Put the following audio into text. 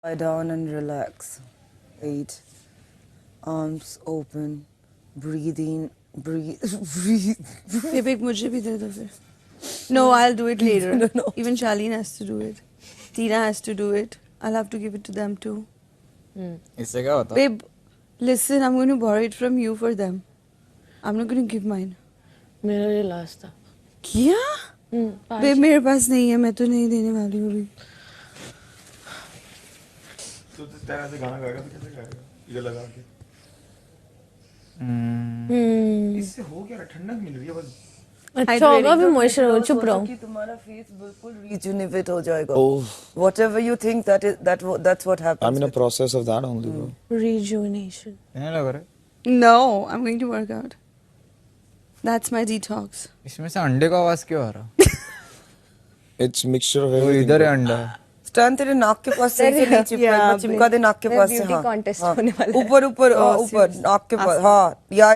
Lie down and relax. 8. Arms open. Breathe. Babe, एक मुझे भी दे दो फिर. No, I'll do it later. No. Even Charlene has to do it. Tina has to do it. I'll have to give it to them too. इससे क्या होता? Babe, listen, I'm going to borrow it from you for them. I'm not going to give mine. मेरा ये last था. क्या? Babe, मेरे पास नहीं है, मैं तो नहीं देने वाली हूँ अभी. तो तेरा से गाना गाएगा तो कैसे गाएगा? ये लगा के. इससे हो क्या रहा? ठंडक मिल रही है बस. अच्छा होगा भी मॉइस्चर हो. चुप रहो. कि तुम्हारा फेस बिल्कुल rejuvenate हो जाएगा. Whatever you think that's what happens. I'm in a process of that only, bro. Rejuvenation. नहीं लग रहा है? No, I'm going to work out. That's my detox. इसमें से अंडे का आवाज क्यों आ रहा? It's mixture of वो everything. इधर है bro. अंडा. स्टैंड तेरे नाक के पास से नहीं चिपका चिपका दे नाक के पास से. beauty हाँ contest हाँ. होने वाला है. ऊपर नाक के पास. हाँ या